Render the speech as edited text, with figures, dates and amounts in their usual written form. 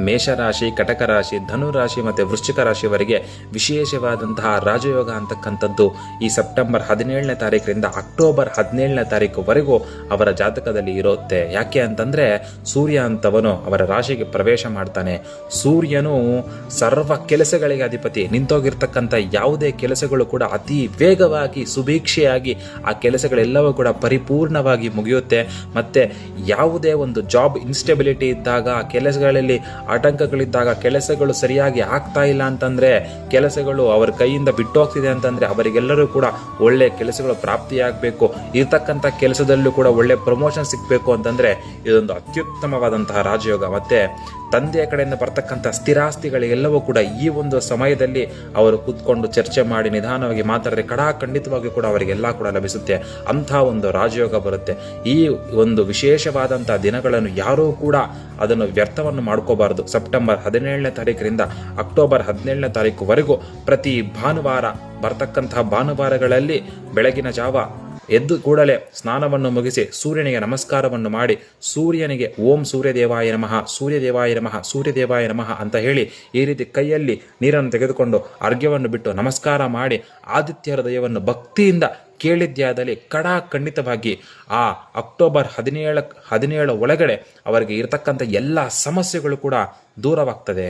ಮೇಷರಾಶಿ, ಕಟಕ ರಾಶಿ, ಧನುರಾಶಿ ಮತ್ತು ವೃಶ್ಚಿಕ ರಾಶಿಯವರೆಗೆ ವಿಶೇಷವಾದಂತಹ ರಾಜಯೋಗ ಅಂತಕ್ಕಂಥದ್ದು ಈ ಸೆಪ್ಟೆಂಬರ್ 17ನೇ ತಾರೀಕರಿಂದ ಅಕ್ಟೋಬರ್ 17ನೇ ತಾರೀಕುವರೆಗೂ ಅವರ ಜಾತಕದಲ್ಲಿ ಇರುತ್ತೆ. ಯಾಕೆ ಅಂತಂದರೆ ಸೂರ್ಯ ಅಂತವನು ಅವರ ರಾಶಿಗೆ ಪ್ರವೇಶ ಮಾಡ್ತಾನೆ. ಸೂರ್ಯನು ಸರ್ವ ಕೆಲಸಗಳಿಗೆ ಅಧಿಪತಿ. ನಿಂತೋಗಿರ್ತಕ್ಕಂಥ ಯಾವುದೇ ಕೆಲಸಗಳು ಕೂಡ ಅತಿ ವೇಗವಾಗಿ ಸುಭೀಕ್ಷೆಯಾಗಿ ಆ ಕೆಲಸಗಳೆಲ್ಲವೂ ಕೂಡ ಪರಿಪೂರ್ಣವಾಗಿ ಮುಗಿಯುತ್ತೆ. ಮತ್ತು ಯಾವುದೇ ಒಂದು ಜಾಬ್ ಇನ್ಸ್ಟೆಬಿಲಿಟಿ ಇದ್ದಾಗ, ಕೆಲಸಗಳಲ್ಲಿ ಆಟಂಕಗಳಿದ್ದಾಗ, ಕೆಲಸಗಳು ಸರಿಯಾಗಿ ಆಗ್ತಾ ಇಲ್ಲ ಅಂತಂದರೆ, ಕೆಲಸಗಳು ಅವರ ಕೈಯಿಂದ ಬಿಟ್ಟೋಗ್ತಿದೆ ಅಂತಂದರೆ ಅವರಿಗೆಲ್ಲರೂ ಕೂಡ ಒಳ್ಳೆ ಕೆಲಸಗಳು ಪ್ರಾಪ್ತಿಯಾಗಬೇಕು, ಇರ್ತಕ್ಕಂಥ ಕೆಲಸದಲ್ಲೂ ಕೂಡ ಒಳ್ಳೆ ಪ್ರಮೋಷನ್ ಸಿಗಬೇಕು ಅಂತಂದರೆ ಇದೊಂದು ಅತ್ಯುತ್ತಮವಾದಂತಹ ರಾಜಯೋಗ. ಮತ್ತು ತಂದೆಯ ಕಡೆಯಿಂದ ಬರ್ತಕ್ಕಂಥ ಸ್ಥಿರಾಸ್ತಿಗಳಿಗೆಲ್ಲವೂ ಕೂಡ ಈ ಒಂದು ಸಮಯದಲ್ಲಿ ಅವರು ಕೂತ್ಕೊಂಡು ಚರ್ಚೆ ಮಾಡಿ ನಿಧಾನವಾಗಿ ಮಾತಾಡಿದ್ರೆ ಖಂಡಿತವಾಗಿ ಕೂಡ ಅವರಿಗೆಲ್ಲ ಕೂಡ ಲಭಿಸುತ್ತೆ. ಅಂಥ ಒಂದು ರಾಜಯೋಗ ಬರುತ್ತೆ. ಈ ಒಂದು ವಿಶೇಷವಾದಂಥ ದಿನಗಳನ್ನು ಯಾರೂ ಕೂಡ ಅದನ್ನು ವ್ಯರ್ಥವನ್ನು ಮಾಡ್ಕೋಬಾರ್ದು. ಸೆಪ್ಟೆಂಬರ್ 17ನೇ ತಾರೀಕರಿಂದ ಅಕ್ಟೋಬರ್ 17ನೇ ತಾರೀಕುವರೆಗೂ ಪ್ರತಿ ಭಾನುವಾರ ಬರ್ತಕ್ಕಂತಹ ಭಾನುವಾರಗಳಲ್ಲಿ ಬೆಳಗಿನ ಜಾವ ಎದ್ದು ಕೂಡಲೇ ಸ್ನಾನವನ್ನು ಮುಗಿಸಿ ಸೂರ್ಯನಿಗೆ ನಮಸ್ಕಾರವನ್ನು ಮಾಡಿ ಸೂರ್ಯನಿಗೆ ಓಂ ಸೂರ್ಯದೇವಾಯ ನಮಃ, ಸೂರ್ಯದೇವಾಯ ನಮಃ, ಸೂರ್ಯದೇವಾಯ ನಮಃ ಅಂತ ಹೇಳಿ ಈ ರೀತಿ ಕೈಯಲ್ಲಿ ನೀರನ್ನು ತೆಗೆದುಕೊಂಡು ಅರ್ಘ್ಯವನ್ನು ಬಿಟ್ಟು ನಮಸ್ಕಾರ ಮಾಡಿ ಆದಿತ್ಯ ಹೃದಯವನ್ನು ಭಕ್ತಿಯಿಂದ ಕೇಳಿದ್ಯಾದಲ್ಲಿ ಖಂಡಿತವಾಗಿ ಆ ಅಕ್ಟೋಬರ್ 17 ಒಳಗಡೆ ಅವರಿಗೆ ಇರತಕ್ಕಂಥ ಎಲ್ಲ ಸಮಸ್ಯೆಗಳು ಕೂಡ ದೂರವಾಗ್ತದೆ.